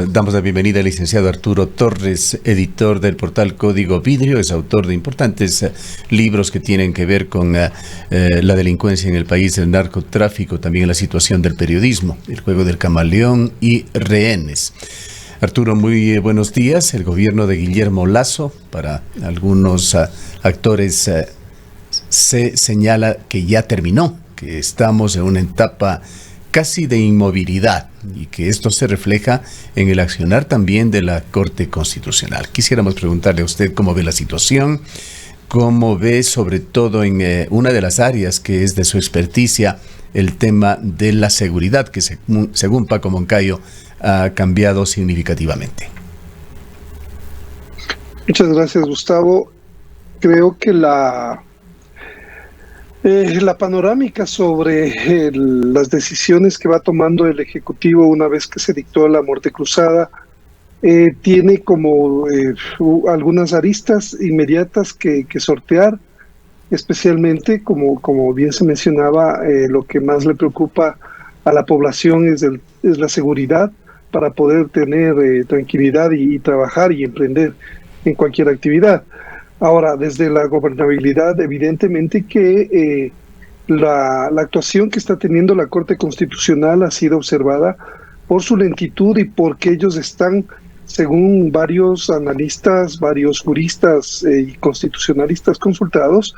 Damos la bienvenida al licenciado Arturo Torres, editor del portal Código Vidrio. Es autor de importantes libros que tienen que ver con la delincuencia en el país, el narcotráfico, también la situación del periodismo, el juego del camaleón y rehenes. Arturo, muy buenos días. El gobierno de Guillermo Lasso, para algunos actores, se señala que ya terminó, que estamos en una etapa casi de inmovilidad y que esto se refleja en el accionar también de la Corte Constitucional. Quisiéramos preguntarle a usted cómo ve la situación, cómo ve sobre todo en una de las áreas que es de su experticia, el tema de la seguridad, que según Paco Moncayo ha cambiado significativamente. Muchas gracias, Gustavo. Creo que la panorámica sobre las decisiones que va tomando el Ejecutivo una vez que se dictó la muerte cruzada tiene como algunas aristas inmediatas que sortear, especialmente como bien se mencionaba, lo que más le preocupa a la población es la seguridad para poder tener tranquilidad y trabajar y emprender en cualquier actividad. Ahora, desde la gobernabilidad, evidentemente que la actuación que está teniendo la Corte Constitucional ha sido observada por su lentitud y porque ellos están, según varios analistas, varios juristas y constitucionalistas consultados,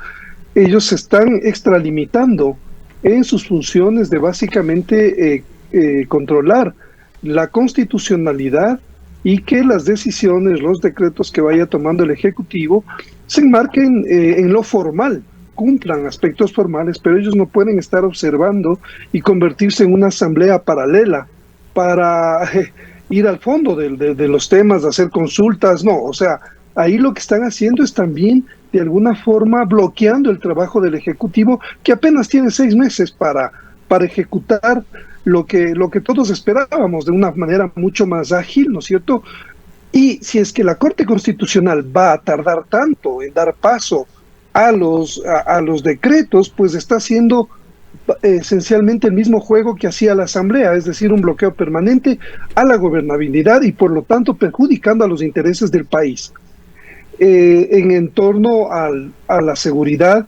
ellos se están extralimitando en sus funciones de básicamente controlar la constitucionalidad y que las decisiones, los decretos que vaya tomando el Ejecutivo se enmarquen en lo formal, cumplan aspectos formales, pero ellos no pueden estar observando y convertirse en una asamblea paralela para ir al fondo de los temas, de hacer consultas. No, o sea, ahí lo que están haciendo es también de alguna forma bloqueando el trabajo del Ejecutivo, que apenas tiene 6 meses para ejecutar lo que todos esperábamos de una manera mucho más ágil, ¿no es cierto? Y si es que la Corte Constitucional va a tardar tanto en dar paso a los decretos, pues está haciendo esencialmente el mismo juego que hacía la Asamblea, es decir, un bloqueo permanente a la gobernabilidad y por lo tanto perjudicando a los intereses del país. En torno a la seguridad,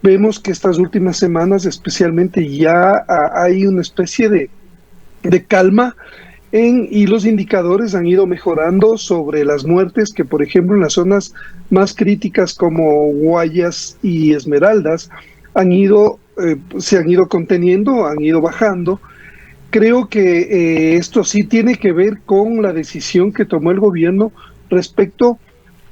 vemos que estas últimas semanas especialmente ya hay una especie de calma y los indicadores han ido mejorando sobre las muertes que, por ejemplo, en las zonas más críticas como Guayas y Esmeraldas se han ido conteniendo, han ido bajando. Creo que esto sí tiene que ver con la decisión que tomó el gobierno respecto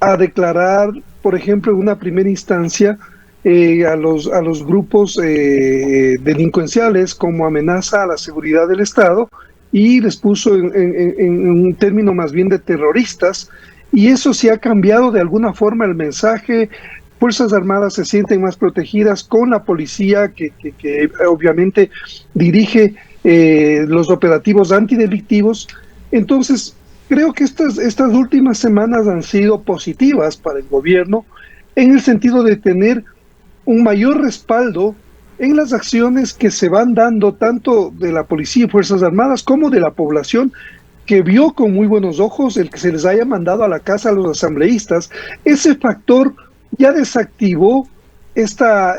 a declarar, por ejemplo, en una primera instancia a los grupos delincuenciales como amenaza a la seguridad del Estado y les puso en un término más bien de terroristas, y eso sí ha cambiado de alguna forma el mensaje. Fuerzas Armadas se sienten más protegidas con la policía que obviamente dirige los operativos antidelictivos. Entonces, creo que estas últimas semanas han sido positivas para el gobierno en el sentido de tener un mayor respaldo en las acciones que se van dando tanto de la policía y Fuerzas Armadas como de la población, que vio con muy buenos ojos el que se les haya mandado a la casa a los asambleístas. Ese factor ya desactivó esta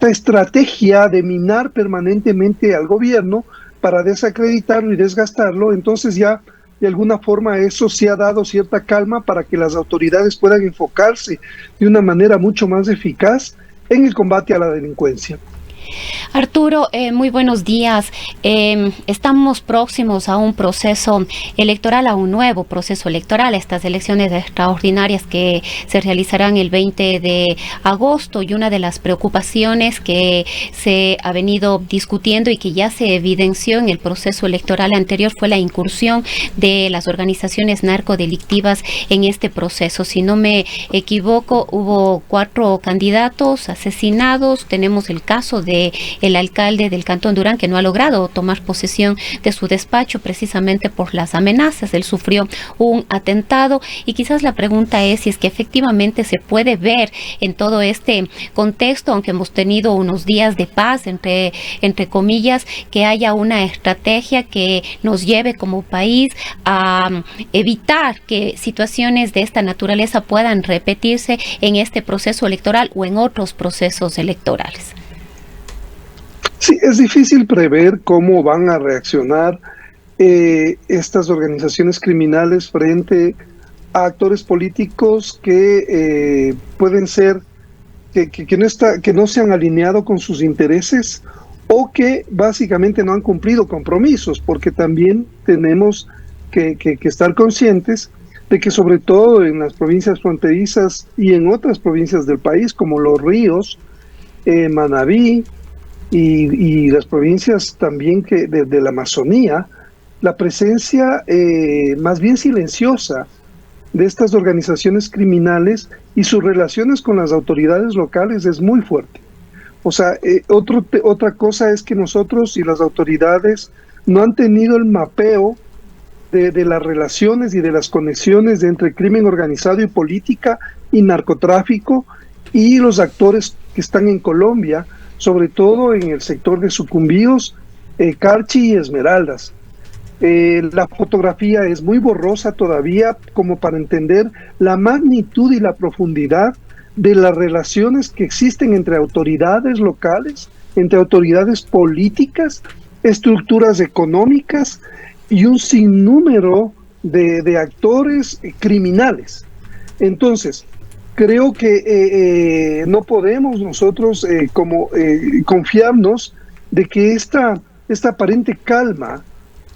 estrategia de minar permanentemente al gobierno para desacreditarlo y desgastarlo. Entonces ya de alguna forma eso sí ha dado cierta calma para que las autoridades puedan enfocarse de una manera mucho más eficaz en el combate a la delincuencia. Arturo, muy buenos días. Estamos próximos a un proceso electoral, a un nuevo proceso electoral, estas elecciones extraordinarias que se realizarán el 20 de agosto, y una de las preocupaciones que se ha venido discutiendo y que ya se evidenció en el proceso electoral anterior fue la incursión de las organizaciones narcodelictivas en este proceso. Si no me equivoco, hubo 4 candidatos asesinados. Tenemos el caso de de el alcalde del Cantón Durán, que no ha logrado tomar posesión de su despacho precisamente por las amenazas. Él sufrió un atentado y quizás la pregunta es si es que efectivamente se puede ver en todo este contexto, aunque hemos tenido unos días de paz, entre comillas, que haya una estrategia que nos lleve como país a evitar que situaciones de esta naturaleza puedan repetirse en este proceso electoral o en otros procesos electorales. Sí, es difícil prever cómo van a reaccionar estas organizaciones criminales frente a actores políticos que pueden ser que no se han alineado con sus intereses o que básicamente no han cumplido compromisos, porque también tenemos que estar conscientes de que sobre todo en las provincias fronterizas y en otras provincias del país, como Los Ríos, Manabí y las provincias también de la Amazonía, la presencia más bien silenciosa de estas organizaciones criminales y sus relaciones con las autoridades locales es muy fuerte. O sea, otra cosa es que nosotros y las autoridades no han tenido el mapeo de las relaciones y de las conexiones entre crimen organizado y política y narcotráfico y los actores que están en Colombia, sobre todo en el sector de Sucumbíos, Carchi y Esmeraldas. La fotografía es muy borrosa todavía como para entender la magnitud y la profundidad de las relaciones que existen entre autoridades locales, entre autoridades políticas, estructuras económicas y un sinnúmero de actores criminales. Entonces, creo que no podemos nosotros confiarnos de que esta aparente calma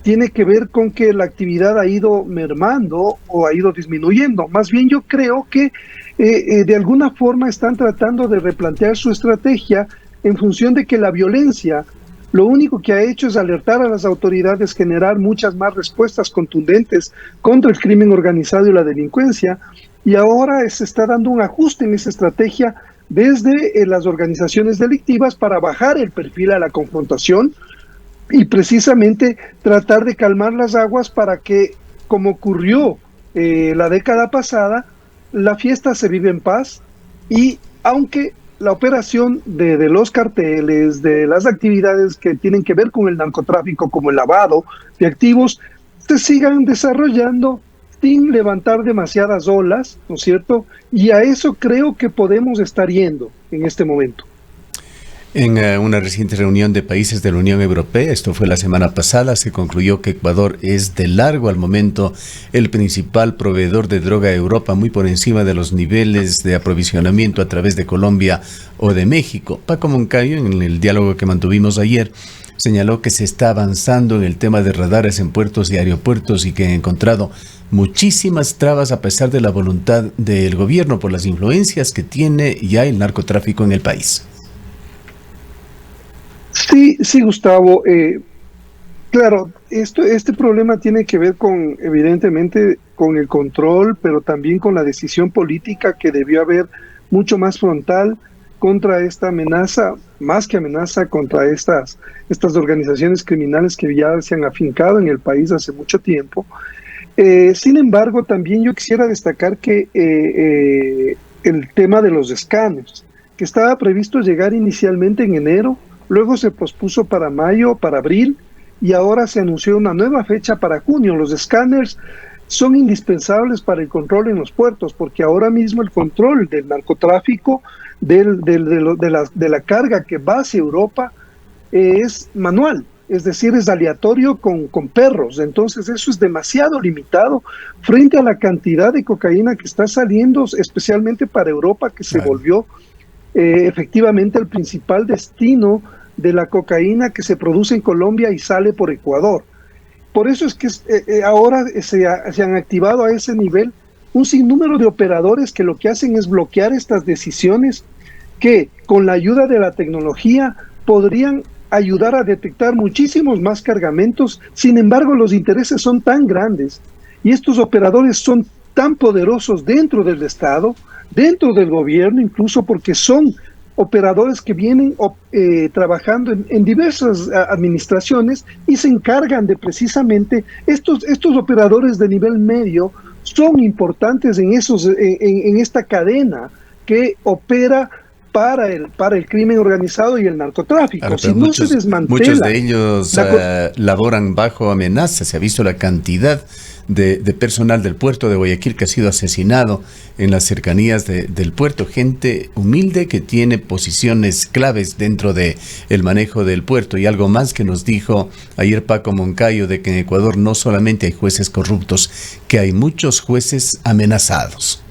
tiene que ver con que la actividad ha ido mermando o ha ido disminuyendo. Más bien yo creo que de alguna forma están tratando de replantear su estrategia en función de que la violencia lo único que ha hecho es alertar a las autoridades, generar muchas más respuestas contundentes contra el crimen organizado y la delincuencia, y ahora se está dando un ajuste en esa estrategia desde las organizaciones delictivas para bajar el perfil a la confrontación y precisamente tratar de calmar las aguas para que, como ocurrió la década pasada, la fiesta se vive en paz, y aunque la operación de los carteles, de las actividades que tienen que ver con el narcotráfico, como el lavado de activos, se sigan desarrollando sin levantar demasiadas olas, ¿no es cierto? Y a eso creo que podemos estar yendo en este momento. En una reciente reunión de países de la Unión Europea, esto fue la semana pasada, se concluyó que Ecuador es de largo al momento el principal proveedor de droga a Europa, muy por encima de los niveles de aprovisionamiento a través de Colombia o de México. Paco Moncayo, en el diálogo que mantuvimos ayer, señaló que se está avanzando en el tema de radares en puertos y aeropuertos y que ha encontrado muchísimas trabas a pesar de la voluntad del gobierno por las influencias que tiene ya el narcotráfico en el país. Sí, Gustavo. Claro, este problema tiene que ver evidentemente, con el control, pero también con la decisión política que debió haber mucho más frontal contra esta amenaza, más que amenaza contra estas organizaciones criminales que ya se han afincado en el país hace mucho tiempo. Sin embargo, también yo quisiera destacar que el tema de los escáneres, que estaba previsto llegar inicialmente en enero, luego se pospuso para mayo, para abril, y ahora se anunció una nueva fecha para junio. Los escáneres son indispensables para el control en los puertos, porque ahora mismo el control del narcotráfico, de la carga que va hacia Europa, es manual, es decir, es aleatorio con perros. Entonces eso es demasiado limitado frente a la cantidad de cocaína que está saliendo, especialmente para Europa, que se volvió efectivamente el principal destino de la cocaína que se produce en Colombia y sale por Ecuador. Por eso es que ahora se han activado a ese nivel un sinnúmero de operadores que lo que hacen es bloquear estas decisiones que, con la ayuda de la tecnología, podrían ayudar a detectar muchísimos más cargamentos. Sin embargo, los intereses son tan grandes y estos operadores son tan poderosos dentro del Estado, dentro del gobierno, incluso porque son operadores que vienen trabajando en diversas administraciones y se encargan de precisamente estos operadores de nivel medio son importantes en esta cadena que opera para el crimen organizado y el narcotráfico. Claro, si no se desmantela, muchos de ellos laboran bajo amenaza. Se ha visto la cantidad de personal del puerto de Guayaquil que ha sido asesinado en las cercanías del puerto, gente humilde que tiene posiciones claves dentro de el manejo del puerto. Y algo más que nos dijo ayer Paco Moncayo, de que en Ecuador no solamente hay jueces corruptos, que hay muchos jueces amenazados.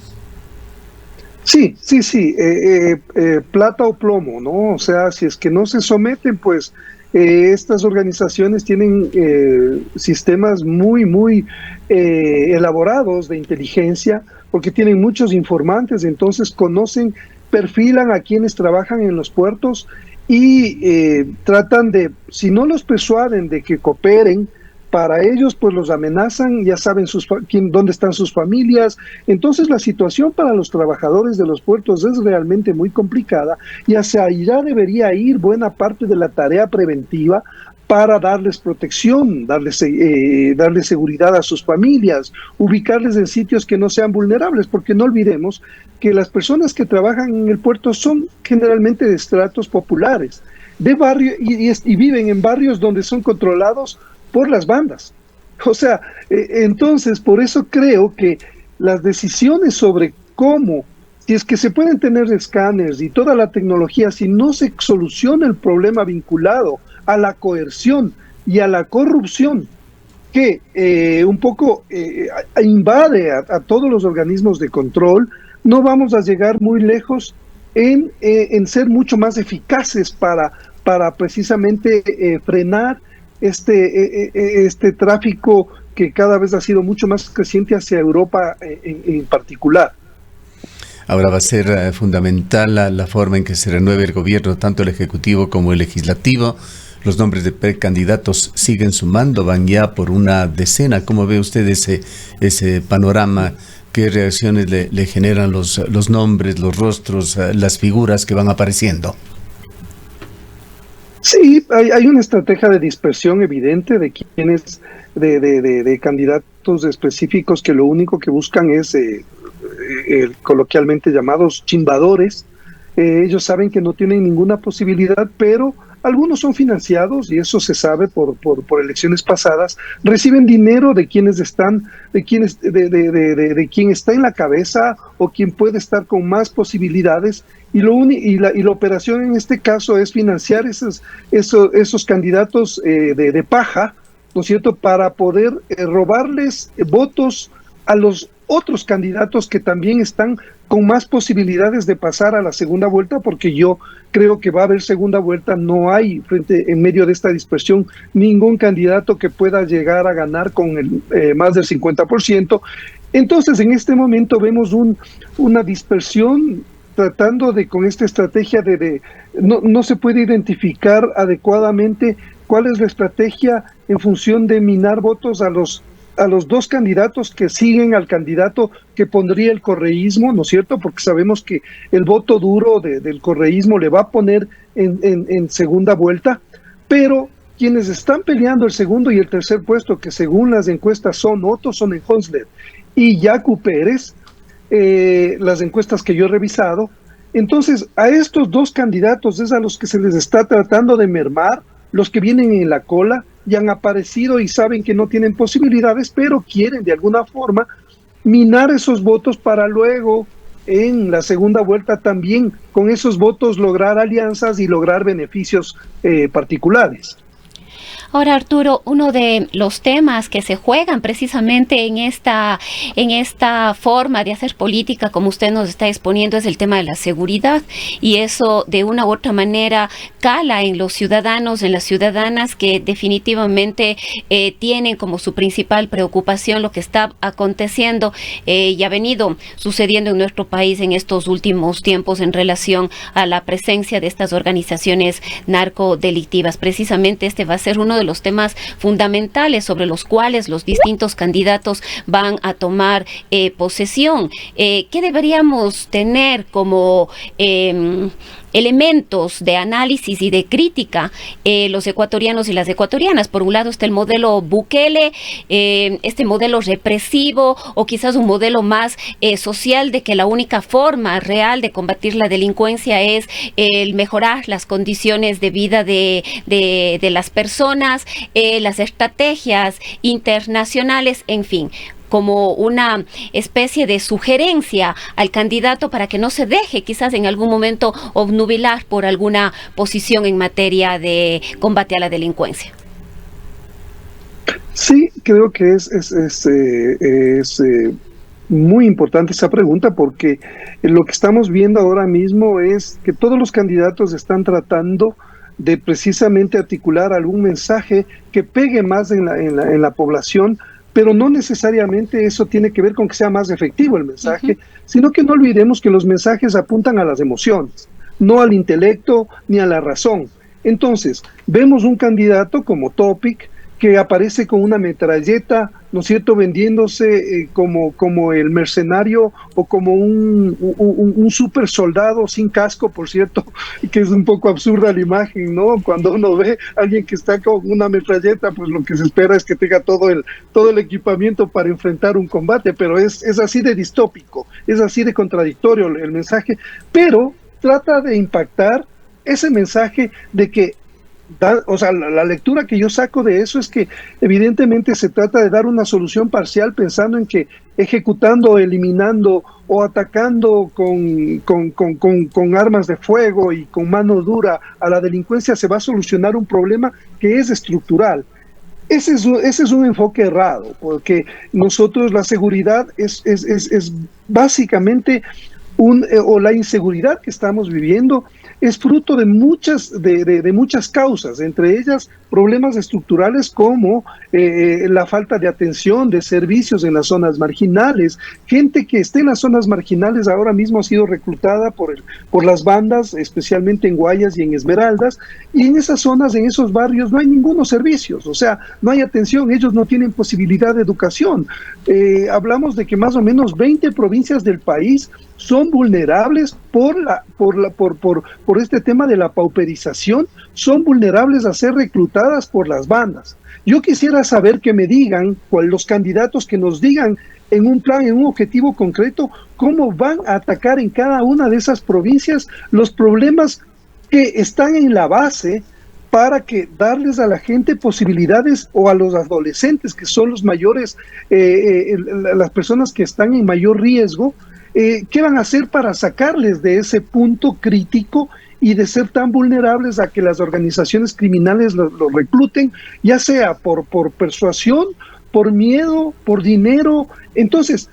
Sí, plata o plomo, ¿no? O sea, si es que no se someten, pues estas organizaciones tienen sistemas muy elaborados de inteligencia, porque tienen muchos informantes, entonces conocen, perfilan a quienes trabajan en los puertos y tratan de, si no los persuaden de que cooperen, para ellos pues los amenazan, ya saben dónde están sus familias. Entonces la situación para los trabajadores de los puertos es realmente muy complicada y hacia allá debería ir buena parte de la tarea preventiva para darles protección, darles seguridad a sus familias, ubicarles en sitios que no sean vulnerables, porque no olvidemos que las personas que trabajan en el puerto son generalmente de estratos populares, de barrio y viven en barrios donde son controlados por las bandas. O sea, entonces por eso creo que las decisiones sobre cómo, si es que se pueden tener escáneres y toda la tecnología, si no se soluciona el problema vinculado a la coerción y a la corrupción que un poco invade a todos los organismos de control, no vamos a llegar muy lejos en ser mucho más eficaces para precisamente frenar este tráfico que cada vez ha sido mucho más creciente hacia Europa en particular. Ahora va a ser fundamental la forma en que se renueve el gobierno, tanto el ejecutivo como el legislativo. Los nombres de precandidatos siguen sumando, van ya por una decena. ¿Cómo ve usted ese panorama? ¿Qué reacciones le generan los nombres, los rostros, las figuras que van apareciendo? Sí, hay una estrategia de dispersión evidente de quienes, de candidatos específicos que lo único que buscan es coloquialmente llamados chimbadores. Ellos saben que no tienen ninguna posibilidad, pero algunos son financiados, y eso se sabe por elecciones pasadas, reciben dinero de quienes están, de quien está en la cabeza o quien puede estar con más posibilidades, y la operación en este caso es financiar esos candidatos de paja, ¿no es cierto?, para poder robarles votos a los otros candidatos que también están con más posibilidades de pasar a la segunda vuelta, porque yo creo que va a haber segunda vuelta. No hay en medio de esta dispersión ningún candidato que pueda llegar a ganar con más del 50%. Entonces, en este momento vemos una dispersión tratando con esta estrategia no se puede identificar adecuadamente cuál es la estrategia en función de minar votos a los dos candidatos que siguen al candidato que pondría el correísmo, ¿no es cierto? Porque sabemos que el voto duro del correísmo le va a poner en segunda vuelta, pero quienes están peleando el segundo y el tercer puesto, que según las encuestas son Otto Sonnenhonslet y Yacu Pérez, las encuestas que yo he revisado, entonces a estos dos candidatos es a los que se les está tratando de mermar. Los que vienen en la cola y han aparecido y saben que no tienen posibilidades, pero quieren de alguna forma minar esos votos para luego en la segunda vuelta también con esos votos lograr alianzas y lograr beneficios particulares. Ahora, Arturo, uno de los temas que se juegan precisamente en esta forma de hacer política, como usted nos está exponiendo, es el tema de la seguridad, y eso de una u otra manera cala en los ciudadanos, en las ciudadanas, que definitivamente tienen como su principal preocupación lo que está aconteciendo y ha venido sucediendo en nuestro país en estos últimos tiempos en relación a la presencia de estas organizaciones narcodelictivas. Precisamente este va a ser uno de los temas fundamentales sobre los cuales los distintos candidatos van a tomar posesión. ¿Qué deberíamos tener como elementos de análisis y de crítica los ecuatorianos y las ecuatorianas. Por un lado está el modelo Bukele, este modelo represivo, o quizás un modelo más social, de que la única forma real de combatir la delincuencia es el mejorar las condiciones de vida de las personas, las estrategias internacionales, en fin, como una especie de sugerencia al candidato para que no se deje quizás en algún momento obnubilar por alguna posición en materia de combate a la delincuencia. Sí, creo que es muy importante esa pregunta, porque lo que estamos viendo ahora mismo es que todos los candidatos están tratando de precisamente articular algún mensaje que pegue más en la población, pero no necesariamente eso tiene que ver con que sea más efectivo el mensaje, sino que no olvidemos que los mensajes apuntan a las emociones, no al intelecto ni a la razón. Entonces, vemos un candidato como Topic, que aparece con una metralleta, ¿no es cierto?, vendiéndose como el mercenario o como un super soldado sin casco, por cierto, que es un poco absurda la imagen, ¿no? Cuando uno ve a alguien que está con una metralleta, pues lo que se espera es que tenga todo el equipamiento para enfrentar un combate, pero es así de distópico, es así de contradictorio el mensaje, pero trata de impactar ese mensaje de que o sea, la lectura que yo saco de eso es que evidentemente se trata de dar una solución parcial, pensando en que ejecutando, eliminando o atacando con armas de fuego y con mano dura a la delincuencia se va a solucionar un problema que es estructural. Ese es un enfoque errado, porque nosotros la seguridad es básicamente o la inseguridad que estamos viviendo es fruto de muchas causas, entre ellas problemas estructurales como la falta de atención, de servicios en las zonas marginales. Gente que esté en las zonas marginales ahora mismo ha sido reclutada por las bandas, especialmente en Guayas y en Esmeraldas, y en esas zonas, en esos barrios, no hay ningunos servicios, o sea, no hay atención, ellos no tienen posibilidad de educación. Hablamos de que más o menos 20 provincias del país son vulnerables por este tema de la pauperización, son vulnerables a ser reclutadas por las bandas. Yo quisiera saber que me digan, los candidatos que nos digan en un plan, en un objetivo concreto, cómo van a atacar en cada una de esas provincias los problemas que están en la base, para que darles a la gente posibilidades, o a los adolescentes, que son los mayores, las personas que están en mayor riesgo, ¿qué van a hacer para sacarles de ese punto crítico y de ser tan vulnerables a que las organizaciones criminales los recluten, ya sea por persuasión, por miedo, por dinero? Entonces,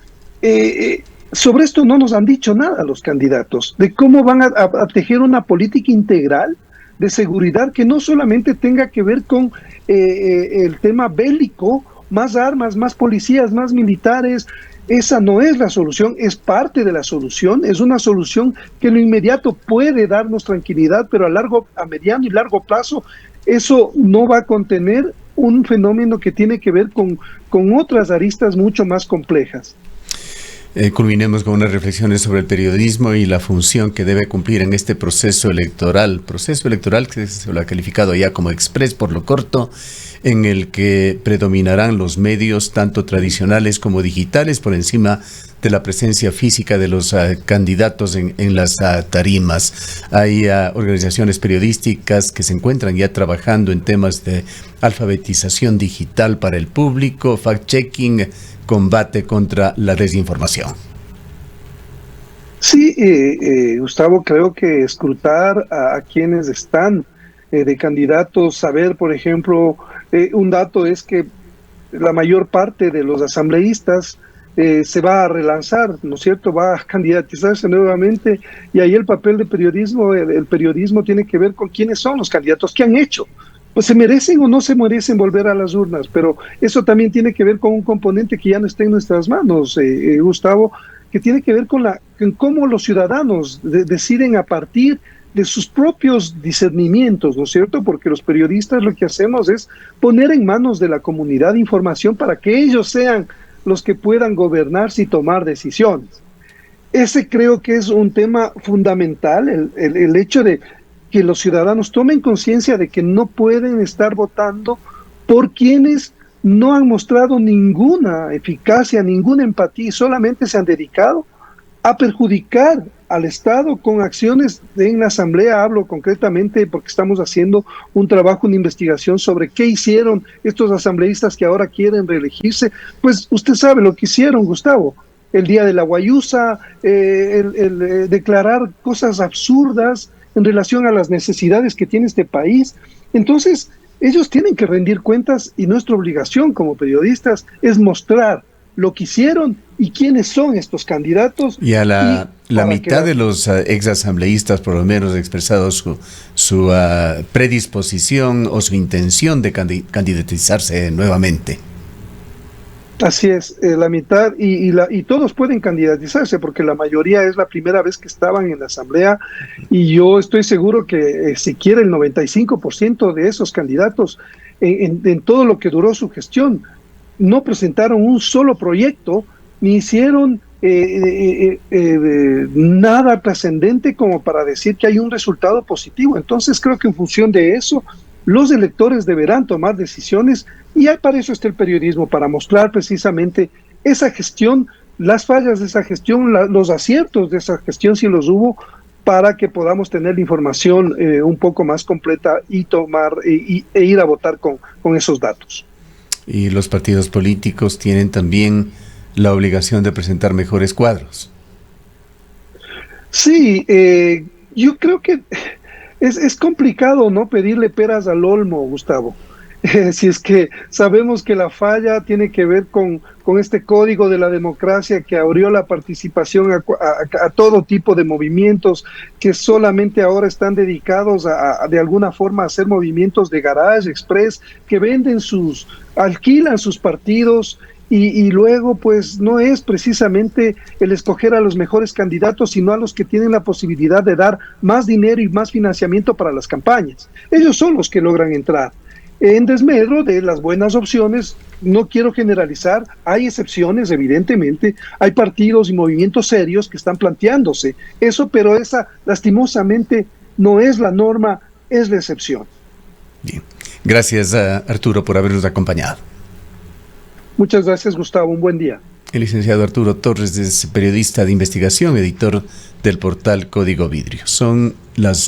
sobre esto no nos han dicho nada los candidatos, de cómo van a tejer una política integral de seguridad que no solamente tenga que ver con el tema bélico, más armas, más policías, más militares. Esa no es la solución, es parte de la solución, es una solución que en lo inmediato puede darnos tranquilidad, pero a mediano y largo plazo eso no va a contener un fenómeno que tiene que ver con otras aristas mucho más complejas. Culminemos con unas reflexiones sobre el periodismo y la función que debe cumplir en este proceso electoral que se lo ha calificado ya como express por lo corto, en el que predominarán los medios tanto tradicionales como digitales por encima de la presencia física de los candidatos en las tarimas. Hay organizaciones periodísticas que se encuentran ya trabajando en temas de alfabetización digital para el público, fact-checking, combate contra la desinformación. Sí, Gustavo, creo que escrutar a quienes están de candidatos, saber, por ejemplo, un dato es que la mayor parte de los asambleístas se va a relanzar, ¿no es cierto?, va a candidatizarse nuevamente, y ahí el papel de periodismo, el periodismo tiene que ver con quiénes son los candidatos, qué han hecho. Pues se merecen o no se merecen volver a las urnas, pero eso también tiene que ver con un componente que ya no está en nuestras manos, Gustavo, que tiene que ver con cómo los ciudadanos deciden a partir de sus propios discernimientos, ¿no es cierto? Porque los periodistas lo que hacemos es poner en manos de la comunidad información para que ellos sean los que puedan gobernarse y tomar decisiones. Ese creo que es un tema fundamental, el hecho de que los ciudadanos tomen conciencia de que no pueden estar votando por quienes no han mostrado ninguna eficacia, ninguna empatía, y solamente se han dedicado a perjudicar al Estado con acciones en la Asamblea. Hablo concretamente porque estamos haciendo un trabajo, una investigación sobre qué hicieron estos asambleístas que ahora quieren reelegirse. Pues usted sabe lo que hicieron, Gustavo. El día de la guayusa, declarar cosas absurdas en relación a las necesidades que tiene este país. Entonces, ellos tienen que rendir cuentas y nuestra obligación como periodistas es mostrar lo que hicieron y quiénes son estos candidatos. Y a la mitad de los exasambleístas por lo menos ha expresado su predisposición o su intención de candidatizarse nuevamente. Así es, la mitad, y todos pueden candidatizarse porque la mayoría es la primera vez que estaban en la asamblea, y yo estoy seguro que siquiera el 95% de esos candidatos en todo lo que duró su gestión no presentaron un solo proyecto ni hicieron nada trascendente como para decir que hay un resultado positivo. Entonces creo que en función de eso los electores deberán tomar decisiones, y para eso está el periodismo, para mostrar precisamente esa gestión, las fallas de esa gestión, los aciertos de esa gestión si los hubo, para que podamos tener la información un poco más completa y tomar e ir a votar con esos datos. Y los partidos políticos tienen también la obligación de presentar mejores cuadros. Sí, yo creo que es complicado no pedirle peras al olmo, Gustavo. Si es que sabemos que la falla tiene que ver con este código de la democracia que abrió la participación a todo tipo de movimientos que solamente ahora están dedicados de alguna forma a hacer movimientos de garage express, que alquilan sus partidos, y luego pues no es precisamente el escoger a los mejores candidatos, sino a los que tienen la posibilidad de dar más dinero y más financiamiento para las campañas. Ellos son los que logran entrar. En desmedro de las buenas opciones, no quiero generalizar, hay excepciones, evidentemente, hay partidos y movimientos serios que están planteándose eso, pero esa lastimosamente no es la norma, es la excepción. Bien, gracias Arturo por habernos acompañado. Muchas gracias, Gustavo, un buen día. El licenciado Arturo Torres es periodista de investigación, editor del portal Código Vidrio. Son las